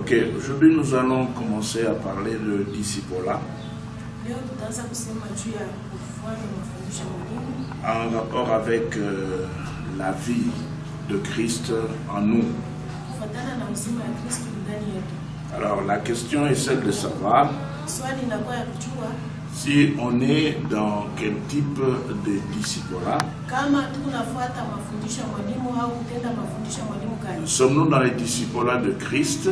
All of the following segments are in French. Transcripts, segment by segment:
Ok, aujourd'hui nous allons commencer à parler de discipolat en rapport avec la vie de Christ en nous. Alors la question est celle de savoir si on est dans quel type de discipolat. Sommes-nous dans les discipolats de Christ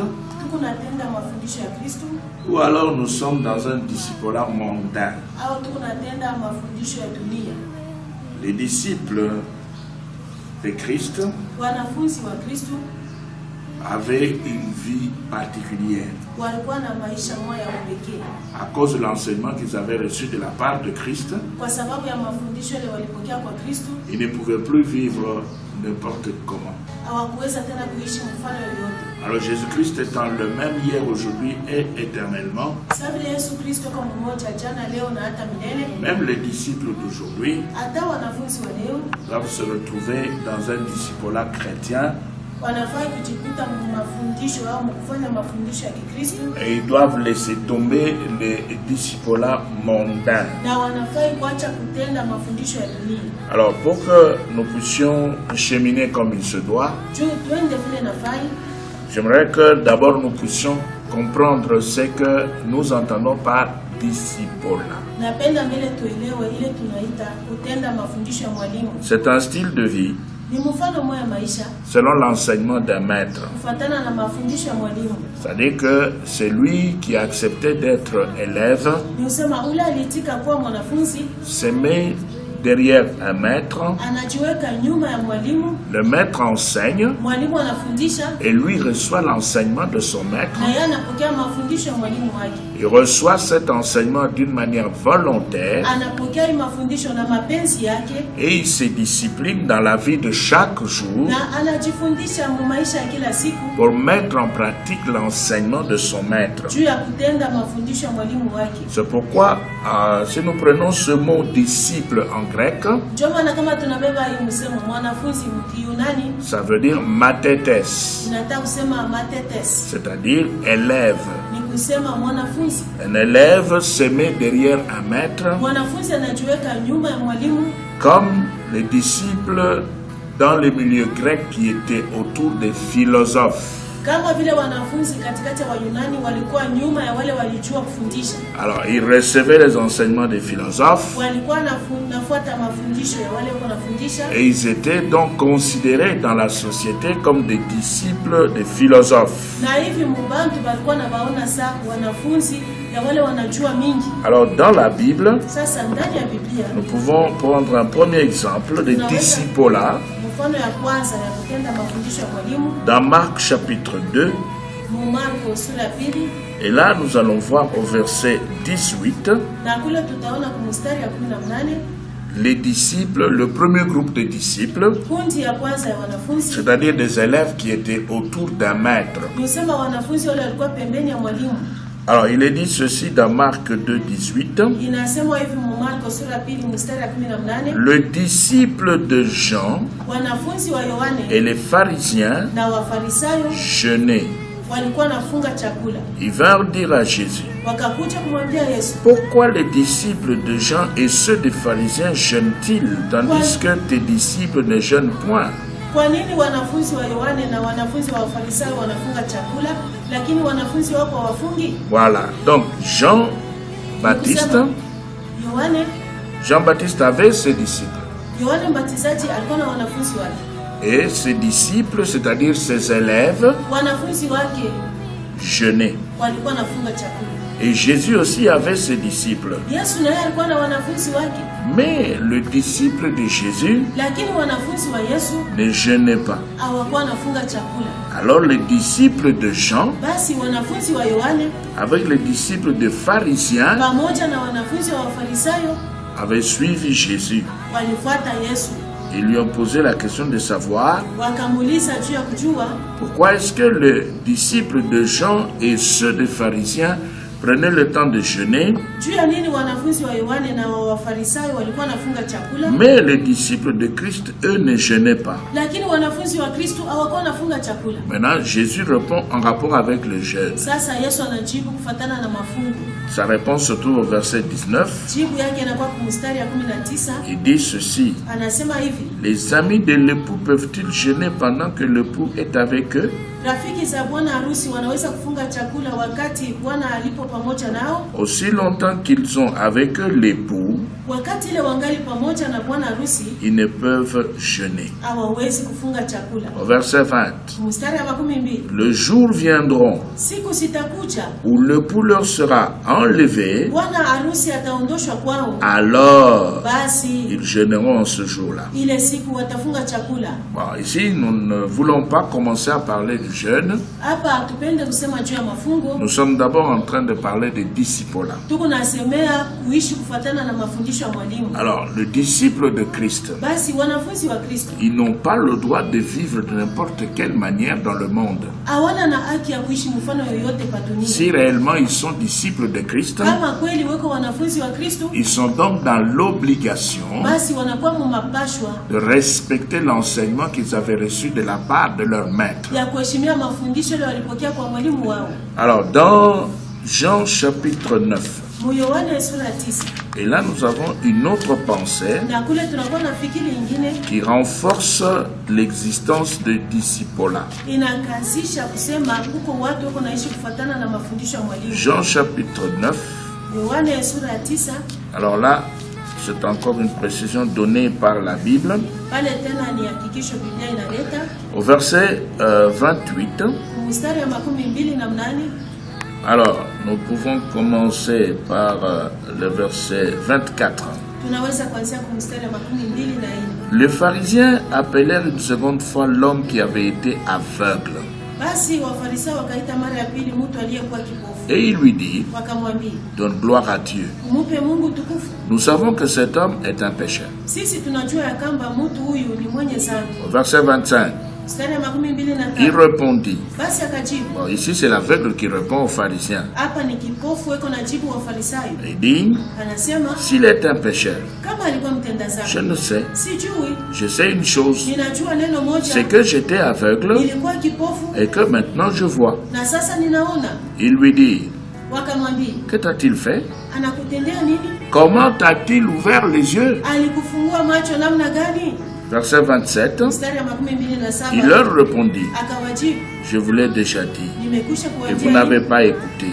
ou alors nous sommes dans un discipolat mondain? Les disciples de Christ avaient une vie particulière à cause de l'enseignement qu'ils avaient reçu de la part de Christ. Ils ne pouvaient plus vivre n'importe comment. Alors Jésus-Christ étant le même hier, aujourd'hui et éternellement, même les disciples d'aujourd'hui doivent se retrouver dans un discipolat chrétien. Et ils doivent laisser tomber les discipolats mondains. Alors pour que nous puissions cheminer comme il se doit, j'aimerais que d'abord nous puissions comprendre ce que nous entendons par discipolat. C'est un style de vie selon l'enseignement d'un maître. C'est-à-dire que c'est lui qui a accepté d'être élève, s'aimer derrière un maître. Le maître enseigne et lui reçoit l'enseignement de son maître. Il reçoit cet enseignement d'une manière volontaire et il se discipline dans la vie de chaque jour pour mettre en pratique l'enseignement de son maître. C'est pourquoi si nous prenons ce mot disciple en grec, ça veut dire mathetes, c'est-à-dire élève. Un élève se met derrière un maître, comme les disciples dans le milieu grec qui étaient autour des philosophes. Alors, ils recevaient les enseignements des philosophes et ils étaient donc considérés dans la société comme des disciples des philosophes. Alors, dans la Bible, nous pouvons prendre un premier exemple de discipolat. Dans Marc chapitre 2, et là nous allons voir au verset 18, les disciples, le premier groupe de disciples, c'est-à-dire des élèves qui étaient autour d'un maître. Alors, il est dit ceci dans Marc 2, 18. Le disciple de Jean et les pharisiens jeûnaient. Ils vinrent dire à Jésus: pourquoi les disciples de Jean et ceux des pharisiens jeûnent-ils, tandis que tes disciples ne jeûnent point? Voilà, donc Jean-Baptiste avait ses disciples. Et ses disciples, c'est-à-dire ses élèves, jeûnaient. Et Jésus aussi avait ses disciples. Mais le disciple de Jésus ne jeûnait pas. Alors les disciples de Jean, avec les disciples des pharisiens, avaient suivi Jésus. Ils lui ont posé la question de savoir pourquoi est-ce que les disciples de Jean et ceux des pharisiens prenaient le temps de jeûner Mais les disciples de Christ, eux, ne jeûnaient pas. Maintenant, Jésus répond en rapport avec le jeûne. Sa réponse se trouve au verset 19. Il dit ceci: les amis de l'époux peuvent-ils jeûner pendant que l'époux est avec eux? Aussi longtemps qu'ils sont avec eux l'époux, ils ne peuvent jeûner. Au verset 20, le jour viendront où l'époux leur sera enlevé, alors ils jeûneront en ce jour-là. Bon, ici, nous ne voulons pas commencer à parler du jeûne. Nous sommes d'abord en train de parler des disciples. Alors, le disciple de Christ, ils n'ont pas le droit de vivre de n'importe quelle manière dans le monde. Si réellement ils sont disciples de Christ, ils sont donc dans l'obligation de respecter l'enseignement qu'ils avaient reçu de la part de leur maître. Alors, dans Jean chapitre 9, et là nous avons une autre pensée qui renforce l'existence de disciples. Jean chapitre 9. Alors là, c'est encore une précision donnée par la Bible. Au verset 28. Alors, nous pouvons commencer par le verset 24. Les pharisiens appelèrent une seconde fois l'homme qui avait été aveugle. Et il lui dit: donne gloire à Dieu. Nous savons que cet homme est un pécheur. Au verset 25. Il répondit. Bon, ici c'est l'aveugle qui répond aux pharisiens. Il dit: s'il est un pécheur, je ne sais. Je sais une chose, c'est que j'étais aveugle et que maintenant je vois. Il lui dit: que t'a-t-il fait? Comment t'a-t-il ouvert les yeux? Verset 27, il leur répondit: je vous l'ai déjà dit, et vous n'avez pas écouté.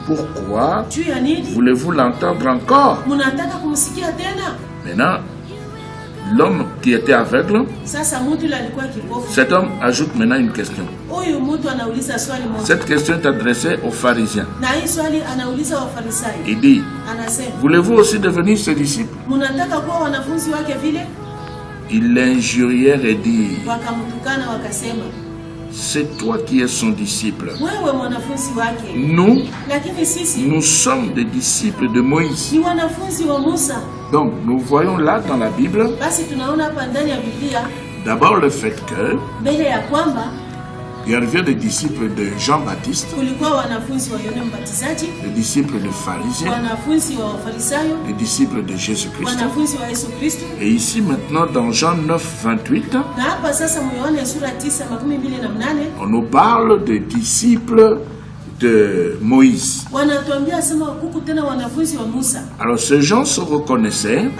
Pourquoi voulez-vous l'entendre encore? Maintenant, l'homme qui était aveugle, cet homme ajoute maintenant une question. Cette question est adressée aux pharisiens. Il dit: voulez-vous aussi devenir ses disciples? Ils l'injurièrent et dirent: c'est toi qui es son disciple. Nous sommes des disciples de Moïse. Donc nous voyons là dans la Bible d'abord le fait que il y avait des disciples de Jean-Baptiste, des disciples de pharisiens, des disciples de Jésus-Christ. Et ici maintenant dans Jean 9, 28, on nous parle des disciples de Moïse. Alors ces gens se reconnaissaient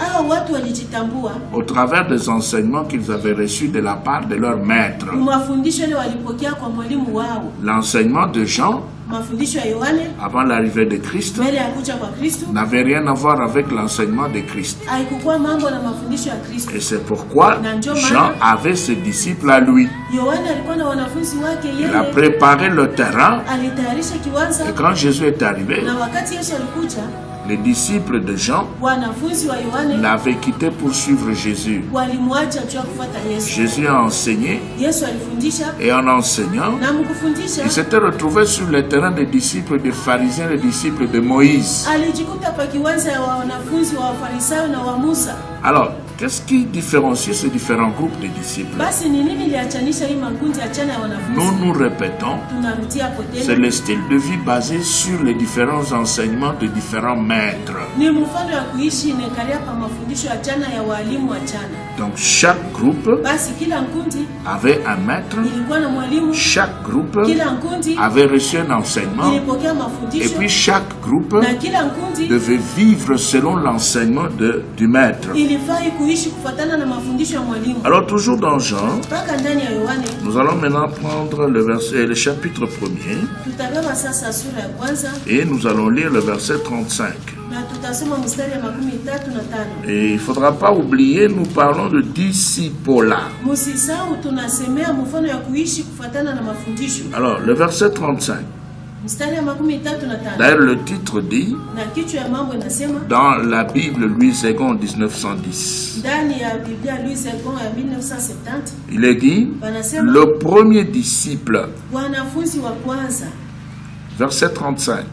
au travers des enseignements qu'ils avaient reçus de la part de leur maître. L'enseignement de Jean avant l'arrivée de Christ n'avait rien à voir avec l'enseignement de Christ. Et c'est pourquoi Jean avait ses disciples à lui. Il a préparé le terrain. Et quand Jésus est arrivé, les disciples de Jean l'avaient quitté pour suivre Jésus. Jésus a enseigné, et en enseignant, il s'était retrouvé sur le terrain des disciples des pharisiens, des disciples de Moïse. Alors, qu'est-ce qui différencie ces différents groupes de disciples? Nous répétons, c'est le style de vie basé sur les différents enseignements de différents maîtres. Donc chaque groupe avait un maître, chaque groupe avait reçu un enseignement, et puis chaque groupe devait vivre selon l'enseignement du maître. Alors toujours dans Jean, nous allons maintenant prendre le chapitre 1er et nous allons lire le verset 35. Et il ne faudra pas oublier, nous parlons de discipolat. Alors, le verset 35. D'ailleurs, le titre dit, dans la Bible Louis II 1910, il est dit, le premier disciple, verset 35.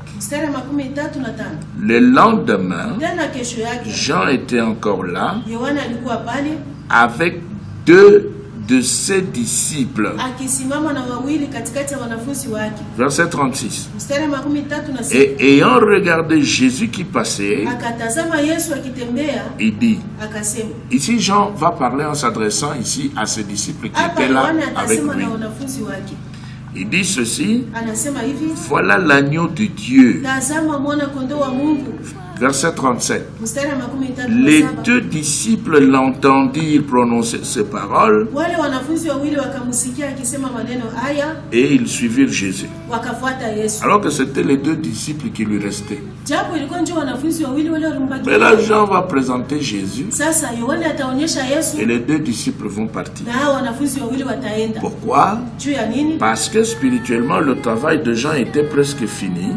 Le lendemain, Jean était encore là avec 2 de ses disciples. Verset 36. Et ayant regardé Jésus qui passait, il dit, ici Jean va parler en s'adressant ici à ses disciples qui étaient là avec lui. Il dit ceci, voilà l'agneau de Dieu. Verset 37. Les 2 disciples l'entendirent prononcer ces paroles et ils suivirent Jésus. Alors que c'était les 2 disciples qui lui restaient. Mais là, Jean va présenter Jésus et les 2 disciples vont partir. Pourquoi? Parce que spirituellement, le travail de Jean était presque fini.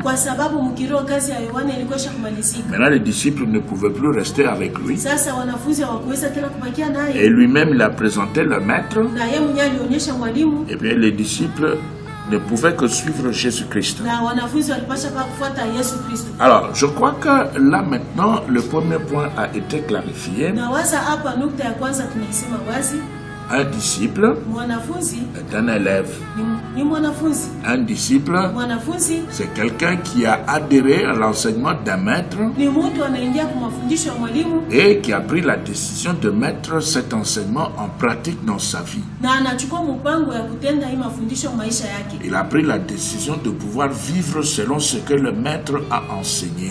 Maintenant, les disciples ne pouvaient plus rester avec lui. Et lui-même, il a présenté le maître. Et bien, les disciples ne pouvaient que suivre Jésus-Christ. Alors, je crois que là maintenant, le premier point a été clarifié. Un disciple est un élève. Un disciple, c'est quelqu'un qui a adhéré à l'enseignement d'un maître et qui a pris la décision de mettre cet enseignement en pratique dans sa vie. Il a pris la décision de pouvoir vivre selon ce que le maître a enseigné.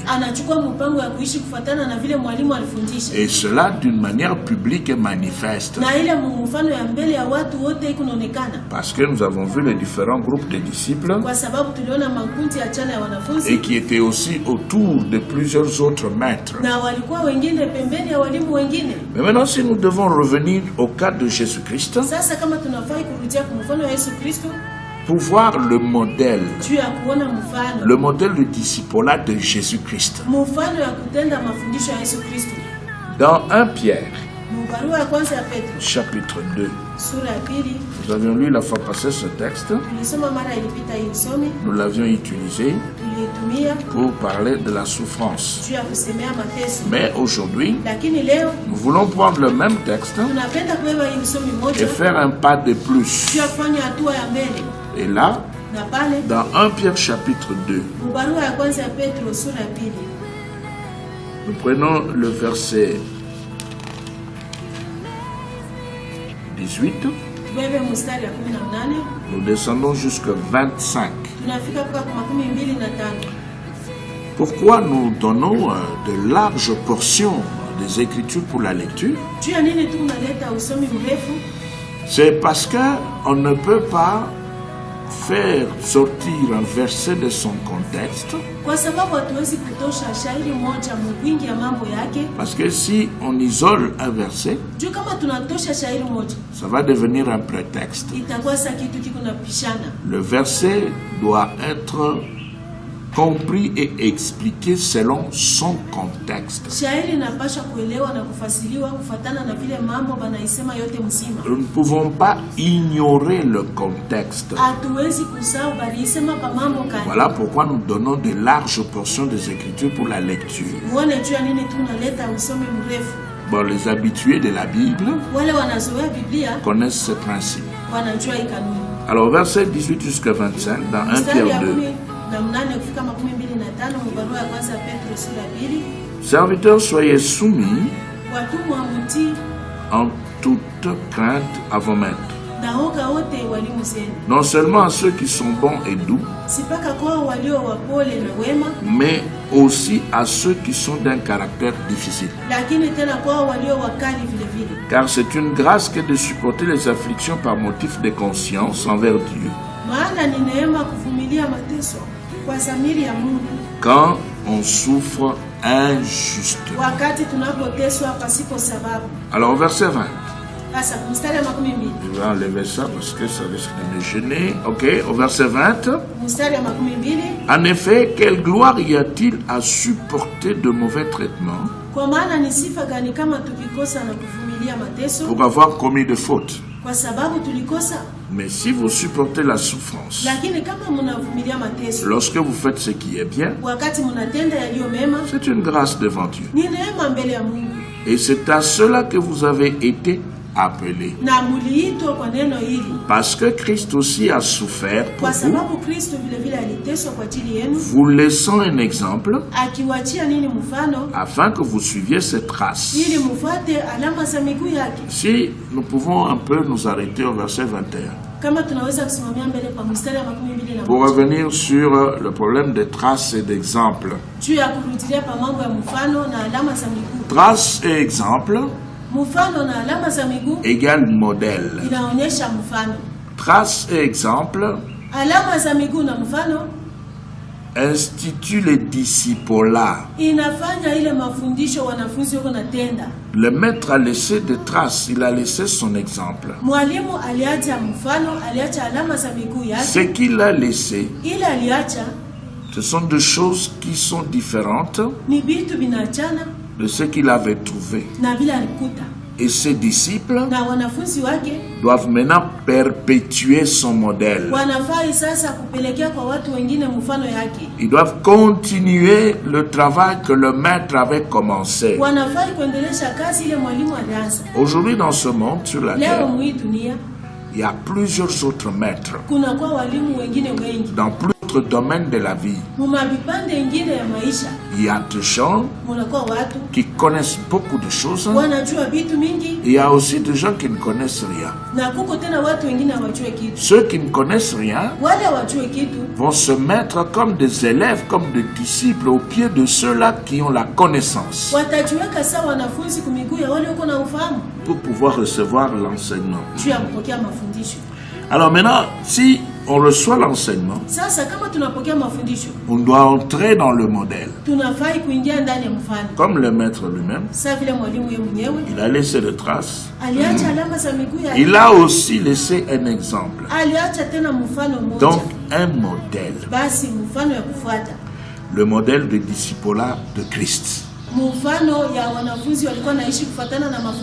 Et cela d'une manière publique et manifeste. Parce que nous avons vu les différents groupes de disciples et qui étaient aussi autour de plusieurs autres maîtres. Mais maintenant, si nous devons revenir au cas de Jésus-Christ pour voir le modèle du discipolat de Jésus-Christ. Dans 1 Pierre, chapitre 2. Nous avions lu la fois passée ce texte. Nous l'avions utilisé pour parler de la souffrance. Mais aujourd'hui, nous voulons prendre le même texte et faire un pas de plus. Et là, dans 1 Pierre chapitre 2, nous prenons le verset 18, nous descendons jusqu'à 25. Pourquoi nous donnons de larges portions des Écritures pour la lecture? C'est parce qu'on ne peut pas faire sortir un verset de son contexte. Parce que si on isole un verset, ça va devenir un prétexte. Le verset doit être compris et expliqué selon son contexte. Nous ne pouvons pas ignorer le contexte. Voilà pourquoi nous donnons de larges portions des Écritures pour la lecture. Bon, les habitués de la Bible connaissent ce principe. Alors, verset 18 jusqu'à 25, dans 1 Pierre 2. Serviteurs, soyez soumis en toute crainte à vos maîtres. Non seulement à ceux qui sont bons et doux, mais aussi à ceux qui sont d'un caractère difficile. Car c'est une grâce que de supporter les afflictions par motif de conscience envers Dieu. Quand on souffre injustement. Alors, verset 20. Je vais enlever ça parce que ça risque de me gêner. Ok, au verset 20. En effet, quelle gloire y a-t-il à supporter de mauvais traitements pour avoir commis de fautes? Mais si vous supportez la souffrance, lorsque vous faites ce qui est bien, c'est une grâce devant Dieu. Et c'est à cela que vous avez été appelés. Parce que Christ aussi a souffert pour vous laissant un exemple afin que vous suiviez cette trace. Si nous pouvons un peu nous arrêter au verset 21 pour revenir sur le problème des traces et d'exemples. Traces et exemples égale modèle. Trace et exemple institue les disciplats. Le maître a laissé des traces, il a laissé son exemple. Ce qu'il a laissé, ce sont des choses qui sont différentes de ce qu'il avait trouvé. Et ses disciples doivent maintenant perpétuer son modèle. Ils doivent continuer le travail que le maître avait commencé. Aujourd'hui, dans ce monde, sur la terre, il y a plusieurs autres maîtres dans plusieurs domaines de la vie. Il y a des gens qui connaissent beaucoup de choses. Il y a aussi des gens qui ne connaissent rien. Ceux qui ne connaissent rien vont se mettre comme des élèves, comme des disciples au pied de ceux-là qui ont la connaissance pour pouvoir recevoir l'enseignement. Alors maintenant, si on reçoit l'enseignement, on doit entrer dans le modèle. Comme le maître lui-même, il a laissé des traces. Il a aussi laissé un exemple. Donc, un modèle. Le modèle de discipulat de Christ.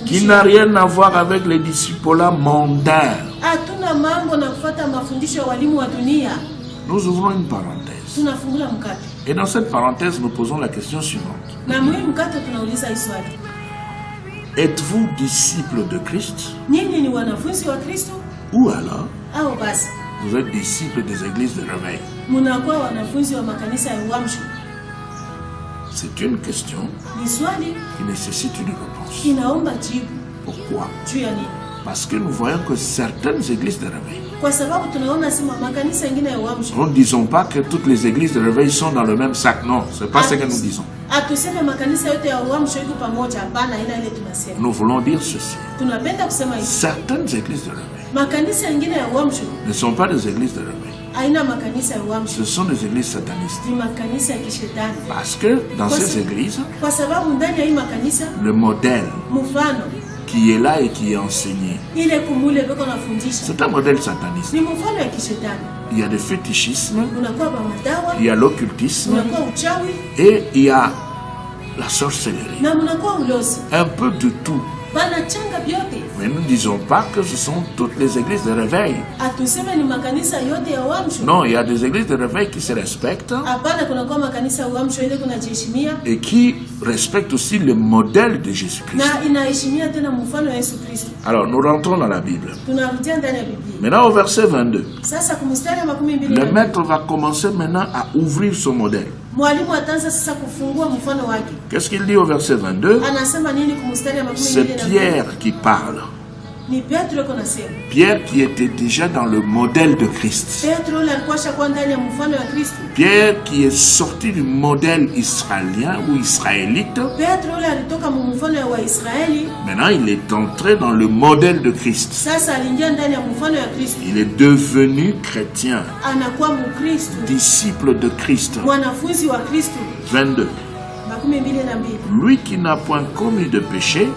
Qui n'a rien à voir avec les discipulats mondains. Nous ouvrons une parenthèse. Et dans cette parenthèse, nous posons la question suivante. Êtes-vous disciple de Christ? Ou alors, vous êtes disciple des églises de réveil? C'est une question qui nécessite une réponse. Pourquoi? Parce que nous voyons que certaines églises de réveil, nous ne disons pas que toutes les églises de réveil sont dans le même sac. Non, ce n'est pas ce que nous disons. Nous voulons dire ceci. Certaines églises de réveil ne sont pas des églises de réveil. Ce sont des églises satanistes. Parce que dans ces églises, le modèle qui est là et qui est enseigné, c'est un modèle sataniste. Il y a des fétichismes, il y a l'occultisme et il y a la sorcellerie. Un peu de tout. Mais nous ne disons pas que ce sont toutes les églises de réveil. Non, il y a des églises de réveil qui se respectent et qui respectent aussi le modèle de Jésus-Christ. Alors, nous rentrons dans la Bible. Maintenant, au verset 22, le maître va commencer maintenant à ouvrir son modèle. Qu'est-ce qu'il dit au verset 22? C'est Pierre qui parle. Pierre qui était déjà dans le modèle de Christ. Pierre qui est sorti du modèle israélien ou israélite. Maintenant, il est entré dans le modèle de Christ. Il est devenu chrétien, disciple de Christ. 22. Lui qui n'a point commis de péché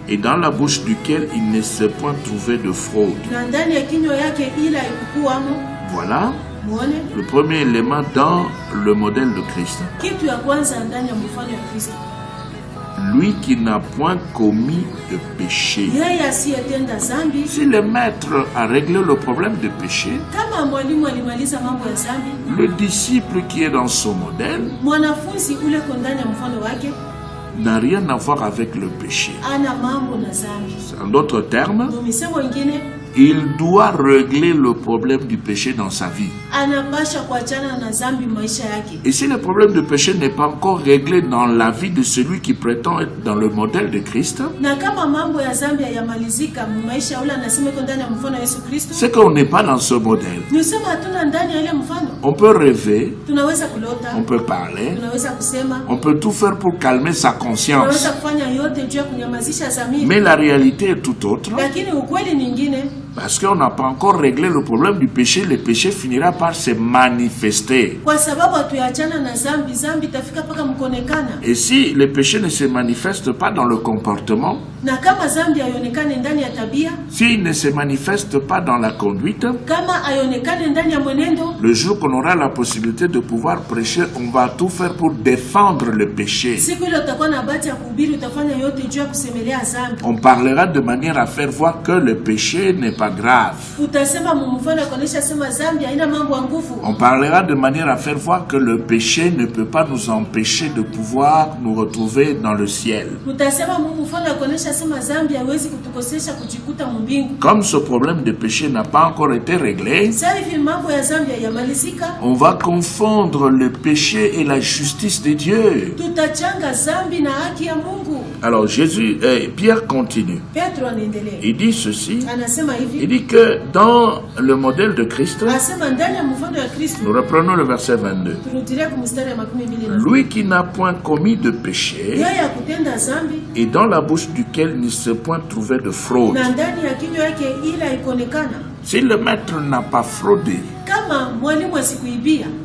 et dans la bouche duquel il ne s'est point trouvé de fraude. Voilà le premier élément dans le modèle de Christ. Lui qui n'a point commis de péché. Si le maître a réglé le problème de péché, le disciple qui est dans son modèle n'a rien à voir avec le péché. En d'autres termes, il doit régler le problème du péché dans sa vie. Et si le problème du péché n'est pas encore réglé dans la vie de celui qui prétend être dans le modèle de Christ, c'est qu'on n'est pas dans ce modèle. On peut rêver, on peut parler, on peut tout faire pour calmer sa conscience. Mais la réalité est tout autre. Parce qu'on n'a pas encore réglé le problème du péché, le péché finira par se manifester. Et si le péché ne se manifeste pas dans le comportement, s'il ne se manifeste pas dans la conduite, le jour qu'on aura la possibilité de pouvoir prêcher, on va tout faire pour défendre le péché. On parlera de manière à faire voir que le péché n'est pas grave. On parlera de manière à faire voir que le péché ne peut pas nous empêcher de pouvoir nous retrouver dans le ciel. Comme ce problème de péché n'a pas encore été réglé, on va confondre le péché et la justice de Dieu. Alors Pierre continue. Il dit ceci. Il dit que dans le modèle de Christ, nous reprenons le verset 22. Lui qui n'a point commis de péché et dans la bouche duquel il ne s'est point trouvé de fraude. Si le maître n'a pas fraudé,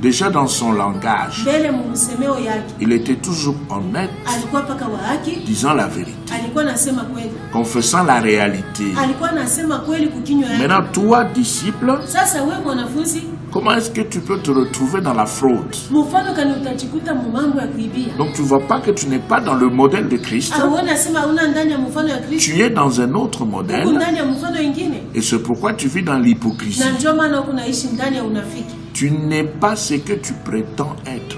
déjà dans son langage, il était toujours honnête, disant la vérité, confessant la réalité. Maintenant, toi, disciple, comment est-ce que tu peux te retrouver dans la fraude? Donc tu ne vois pas que tu n'es pas dans le modèle de Christ. Tu es dans un autre modèle. Et c'est pourquoi tu vis dans l'hypocrisie. Tu n'es pas ce que tu prétends être.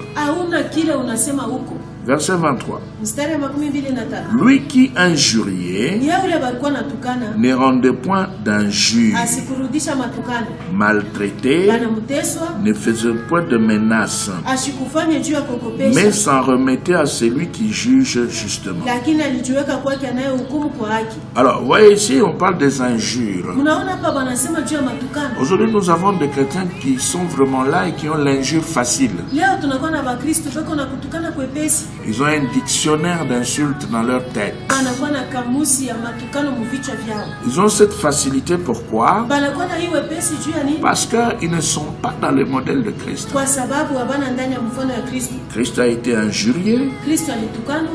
Verset 23. Lui qui injuriait ne rendait point d'injure, maltraité, ne faisait point de menaces, mais s'en remettait à celui qui juge justement. Alors, vous voyez ici, on parle des injures. Aujourd'hui, nous avons des chrétiens qui sont vraiment là et qui ont l'injure facile. Ils ont un dictionnaire d'insultes dans leur tête. Ils ont cette facilité, pourquoi? Parce qu'ils ne sont pas dans le modèle de Christ. Christ a été injurié.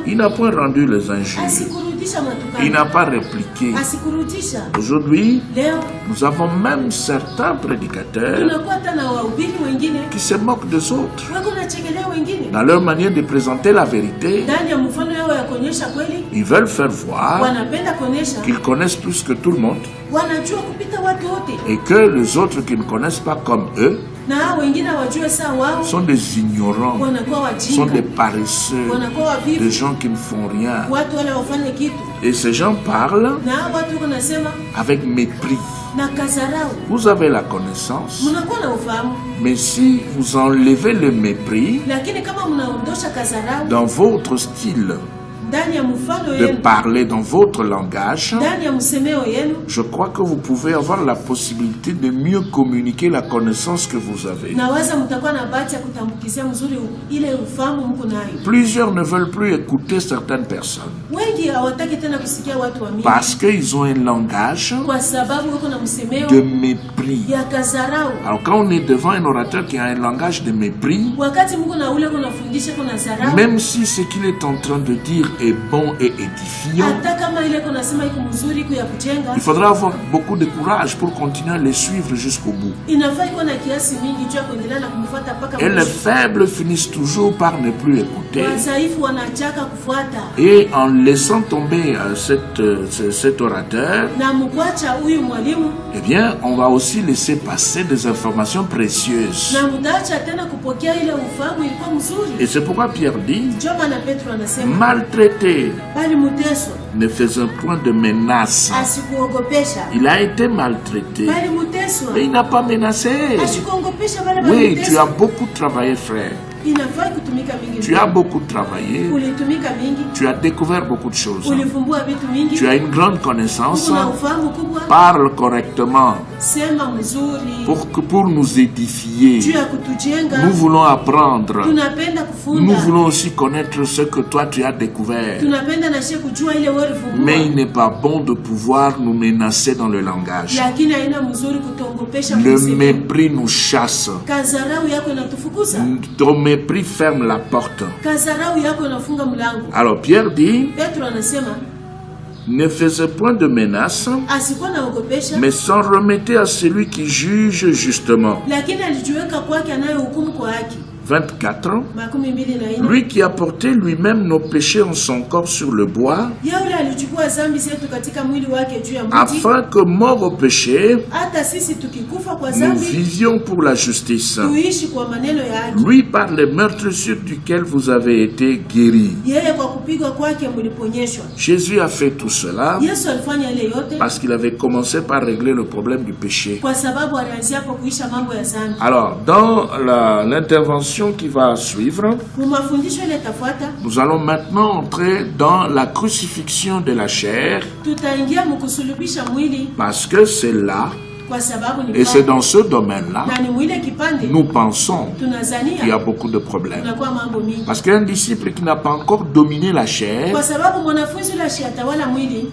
Il n'a point rendu les injures. Il n'a pas répliqué. Aujourd'hui, nous avons même certains prédicateurs qui se moquent des autres. Dans leur manière de présenter la vérité, ils veulent faire voir qu'ils connaissent plus que tout le monde et que les autres qui ne connaissent pas comme eux sont des ignorants, sont des paresseux, des gens qui ne font rien. Et ces gens parlent avec mépris. Vous avez la connaissance, mais si vous enlevez le mépris dans votre style de parler dans votre langage, je crois que vous pouvez avoir la possibilité de mieux communiquer la connaissance que vous avez. Plusieurs ne veulent plus écouter certaines personnes parce qu'ils ont un langage de mépris. Alors quand on est devant un orateur qui a un langage de mépris, même si ce qu'il est en train de dire est bon et édifiant, il faudra avoir beaucoup de courage pour continuer à les suivre jusqu'au bout. Et les faibles finissent toujours par ne plus écouter. Et en laissant tomber cet orateur, eh bien, on va aussi laisser passer des informations précieuses. Et c'est pourquoi Pierre dit, maltraiter ne faisant point de menace. Il a été maltraité, mais il n'a pas menacé. Oui, tu as beaucoup travaillé, frère. Tu as beaucoup travaillé. Tu as découvert beaucoup de choses. Tu as une grande connaissance. Parle correctement pour nous édifier. Nous voulons apprendre. Nous voulons aussi connaître ce que toi tu as découvert. Mais il n'est pas bon de pouvoir nous menacer dans le langage. Le mépris nous chasse. Ton mépris ferme la porte. Alors Pierre dit, ne faisait point de menace, mais s'en remettait à celui qui juge justement. 24. Lui qui a porté lui-même nos péchés en son corps sur le bois, afin que mort au péché, nous vivions pour la justice. Lui par les meurtrissures duquel vous avez été guéris. Jésus a fait tout cela parce qu'il avait commencé par régler le problème du péché. Alors, dans l'intervention qui va suivre, nous allons maintenant entrer dans la crucifixion de la chair, parce que c'est là, et c'est dans ce domaine-là, nous pensons qu'il y a beaucoup de problèmes. Parce qu'un disciple qui n'a pas encore dominé la chair,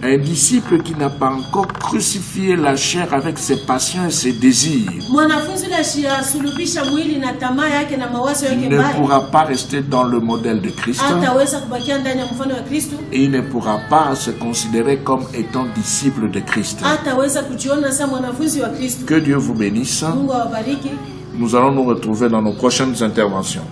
un disciple qui n'a pas encore crucifié la chair avec ses passions et ses désirs, ne pourra pas rester dans le modèle de Christ, et il ne pourra pas se considérer comme étant disciple de Christ. Que Dieu vous bénisse. Nous allons nous retrouver dans nos prochaines interventions.